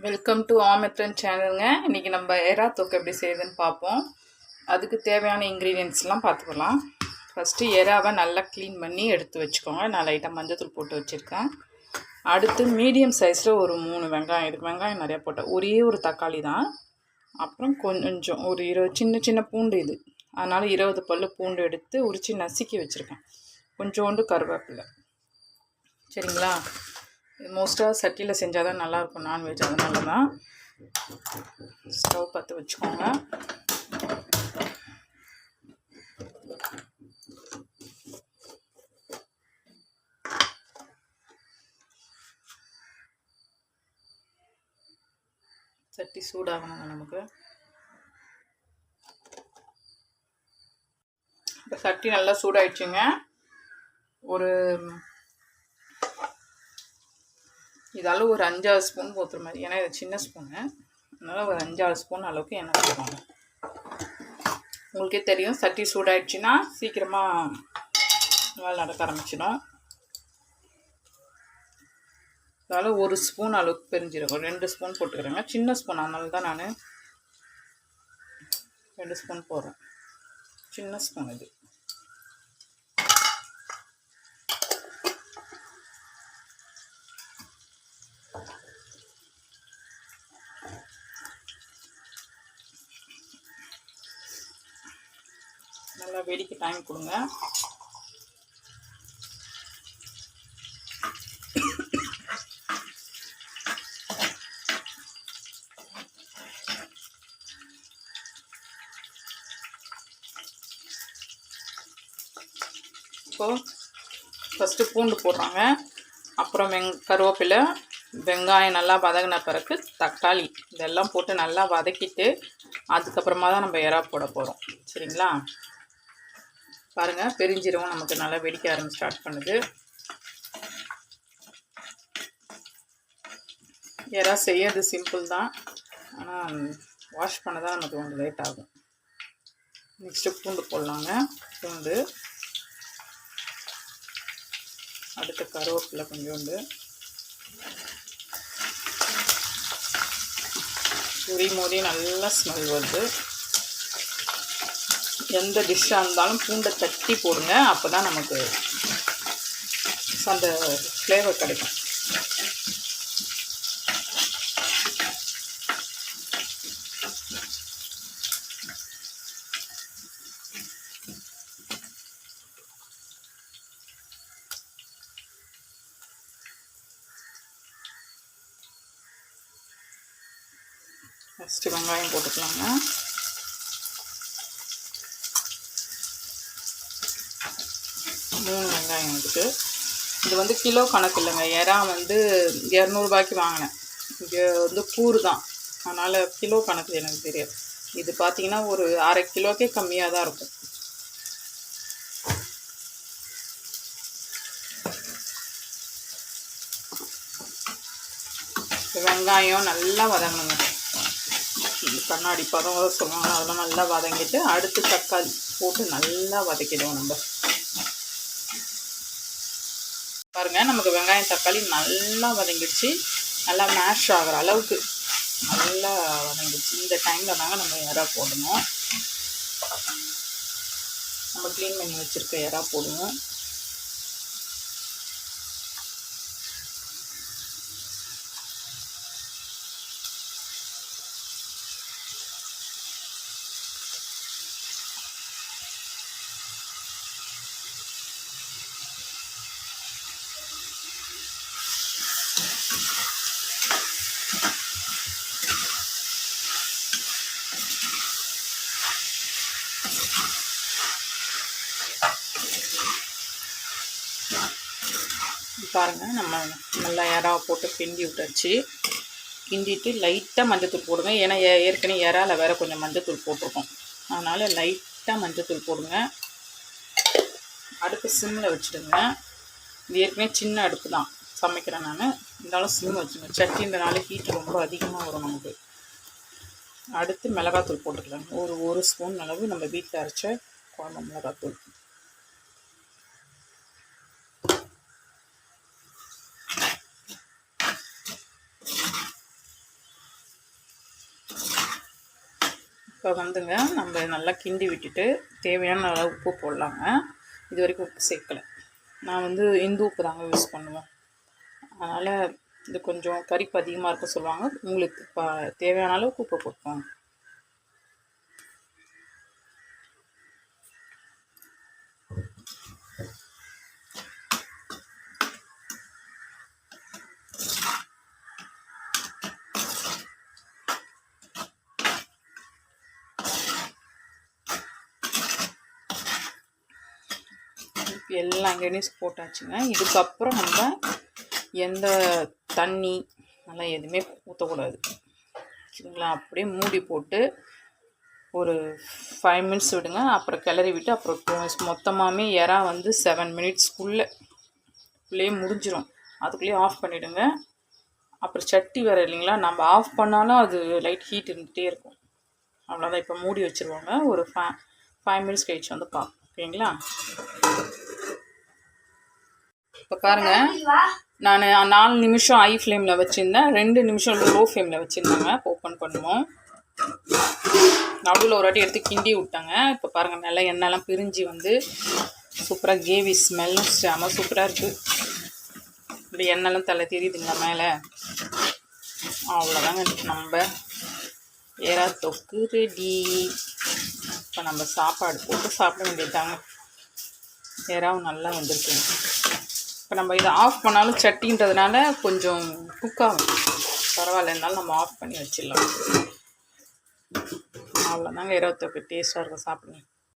Welcome to ஆமெட்ரன் சேனலுங்க. இன்றைக்கி நம்ம எறா தொக்கு எப்படி செய்யுதுன்னு பார்ப்போம். அதுக்கு தேவையான இன்க்ரீடியன்ட்ஸ்லாம் பார்த்துக்கலாம். ஃபஸ்ட்டு எறாவை நல்லா க்ளீன் பண்ணி எடுத்து வச்சுக்கோங்க. நான் லைட்டாக மஞ்சத்தூள் போட்டு வச்சுருக்கேன். அடுத்து மீடியம் சைஸில் ஒரு 3 வெங்காயம், இதுக்கு வெங்காயம் நிறையா போட்டேன். ஒரே ஒரு தக்காளி தான். அப்புறம் கொஞ்சம் ஒரு 20 சின்ன பூண்டு இது, அதனால் 20 பல் பூண்டு எடுத்து உரித்து நசுக்கி வச்சுருக்கேன். கொஞ்சோண்டு கருவேப்பிலை. சரிங்களா? மோஸ்ட்டாக சட்டியில் செஞ்சால் தான் நல்லாயிருக்கும் நான்வெஜ், அதனால தான். ஸ்டவ் பற்ற வச்சுக்கோங்க. சட்டி சூடாகணுங்க நமக்கு. இப்போ சட்டி நல்லா சூடாயிடுச்சுங்க. இதால் ஒரு 5-6 ஸ்பூன் ஊற்றுற மாதிரி, ஏன்னா இது சின்ன ஸ்பூனு, அதனால் ஒரு 5-6 ஸ்பூன் அளவுக்கு எண்ணெய் ஊற்றுவாங்க. உங்களுக்கே தெரியும், சட்டி சூடாயிடுச்சுன்னா சீக்கிரமாக வேலை நடக்க ஆரம்பிச்சிடும். அதனால் 1 ஸ்பூன் அளவுக்கு பெருஞ்சீரகம், 2 ஸ்பூன் போட்டுக்கிறேங்க. சின்ன ஸ்பூன், அதனால தான் நான் 2 ஸ்பூன் போடுறேன். சின்ன ஸ்பூன் இது. நல்லா வெடிக்க டைம் கொடுங்க. இப்போது ஃபஸ்ட்டு பூண்டு போடுறாங்க, அப்புறம் கருவேப்பிலை, வெங்காயம் நல்லா வதங்கின பிறகு தக்காளி, இதெல்லாம் போட்டு நல்லா வதக்கிட்டு அதுக்கப்புறமா தான் நம்ம எறா போட போகிறோம். சரிங்களா? பாருங்கள், பெருஞ்சீரகம் நமக்கு நல்லா வெடிக்க ஸ்டார்ட் பண்ணுது. எறா செய்யறது சிம்பிள் தான், ஆனால் வாஷ் பண்ண தான் நமக்கு கொஞ்சம் லேட் ஆகும். நெக்ஸ்ட்டு பூண்டு போடலாங்க. பூண்டு, அடுத்து கருவேப்பிலை கொஞ்சோண்டு, மோதி நல்லா ஸ்மெல் வருது. எந்த டிஷ்ஷாக இருந்தாலும் பூண்டை தட்டி போடுங்க, அப்போ தான் நமக்கு அந்த ஃப்ளேவர் கிடைக்கும். ஃபஸ்ட்டு வெங்காயம் போட்டுக்கலாங்க. மூணு வெங்காயம் இருக்குது. இது வந்து கிலோ கணக்கு இல்லைங்க. எறா வந்து 200 ரூபாய்க்கு வாங்கினேன். இங்கே வந்து கூறு தான், அதனால் கிலோ கணக்கு எனக்கு தெரியாது. இது பார்த்திங்கன்னா ஒரு 1/2 கிலோக்கே கம்மியாக தான் இருக்கும். வெங்காயம் நல்லா வதங்கணுங்க. கண்ணாடி பதம் சொல்லுவாங்க, அதெல்லாம் நல்லா வதங்கிட்டு அடுத்து தக்காளி போட்டு நல்லா வதக்கிடுவோம் நம்ம. பாருங்கள், நமக்கு வெங்காயம் தக்காளி நல்லா வதங்கிடுச்சு. நல்லா மேஷ் ஆகிற அளவுக்கு நல்லா வதங்கிடுச்சு. இந்த டைமில் தாங்க நம்ம எறா போடணும். நம்ம க்ளீன் பண்ணி வச்சுருக்க எறா போடுவோம். பாருங்கள், நம்ம நல்லா எறாவை போட்டு கிண்டி விட்டாச்சு. கிண்டிட்டு லைட்டாக மஞ்சத்தூள் போடுங்க, ஏன்னா ஏற்கனவே எறாவில் வேறு கொஞ்சம் மஞ்சத்தூள் போட்டிருக்கோம், அதனால் லைட்டாக மஞ்சத்தூள் போடுங்க. அடுப்பு சிம்மில் வச்சுடுங்க. இது ஏற்கனவே சின்ன அடுப்பு தான் சமைக்கிறேன் நான், இருந்தாலும் சிம் வச்சுங்க. சட்டின்றனால ஹீட் ரொம்ப அதிகமாக வரும் நமக்கு. அடுத்து மிளகாத்தூள் போட்டுக்கலாம். ஒரு ஸ்பூன் அளவு நம்ம வீட்டில் அரைச்ச குழம்பு மிளகாத்தூள். இப்போ வந்துங்க நம்ம நல்லா கிண்டி விட்டுட்டு தேவையான அளவு உப்பு போடலாங்க. இது வரைக்கும் உப்பு சேர்க்கலை. நான் வந்து இந்து உப்பு தாங்க யூஸ் பண்ணுவேன். அதனால் இது கொஞ்சம் கரிப்பு அதிகமாக இருக்க சொல்லுவாங்க. உங்களுக்கு இப்போ தேவையான அளவுக்கு உப்பு போட்டுக்கோங்க. எல்லா இன்க்ரீடியன்ஸ் போட்டாச்சுங்க. இதுக்கப்புறம் நம்ம எந்த தண்ணி நல்லா எதுவுமே ஊற்றக்கூடாது, சரிங்களா? அப்படியே மூடி போட்டு ஒரு 5 மினிட்ஸ் விடுங்க. அப்புறம் கிளறி விட்டு அப்புறம் 2 மினிட்ஸ். மொத்தமாகவே இறா வந்து 7 மினிட்ஸ்க்குள்ளே முடிஞ்சிடும். அதுக்குள்ளேயே ஆஃப் பண்ணிவிடுங்க. அப்புறம் சட்டி வேறு இல்லைங்களா, நம்ம ஆஃப் பண்ணாலும் அது லைட் ஹீட் இருந்துகிட்டே இருக்கும். அவ்வளோதான். இப்போ மூடி வச்சுருவாங்க. ஒரு 5 மினிட்ஸ் கழிச்சு வந்து பார்ப்போம், ஓகேங்களா? இப்போ பாருங்கள், நான் 4 நிமிஷம் ஹை ஃப்ளேமில் வச்சுருந்தேன், 2 நிமிஷம் லோ ஃப்ளேமில் வச்சுருந்தாங்க. ஓப்பன் பண்ணுவோம். நடுவில் ஒரு வாட்டி எடுத்து கிண்டி விட்டாங்க. இப்போ பாருங்கள், நல்லா எண்ணெய்லாம் பிரிஞ்சு வந்து சூப்பராக கேவி ஸ்மெல்லும் செம சூப்பராக இருக்குது. இப்படி எண்ணெய்லாம் தலை தெரியுதுங்களா மேலே? அவ்வளோதாங்க, நம்ம எறா தொக்கு ரெடி. இப்போ நம்ம சாப்பாடு போட்டு சாப்பிட வேண்டியதாங்க. எறாவும் நல்லா வந்திருக்குங்க. இப்போ நம்ம இதை ஆஃப் பண்ணாலும் சட்டின்றதுனால கொஞ்சம் குக் ஆகும், பரவாயில்ல. இருந்தாலும் நம்ம ஆஃப் பண்ணி வச்சிடலாம். அவ்வளோதாங்க, எறா தொக்கு டேஸ்ட்டாக இருக்கும், சாப்பிடுங்க.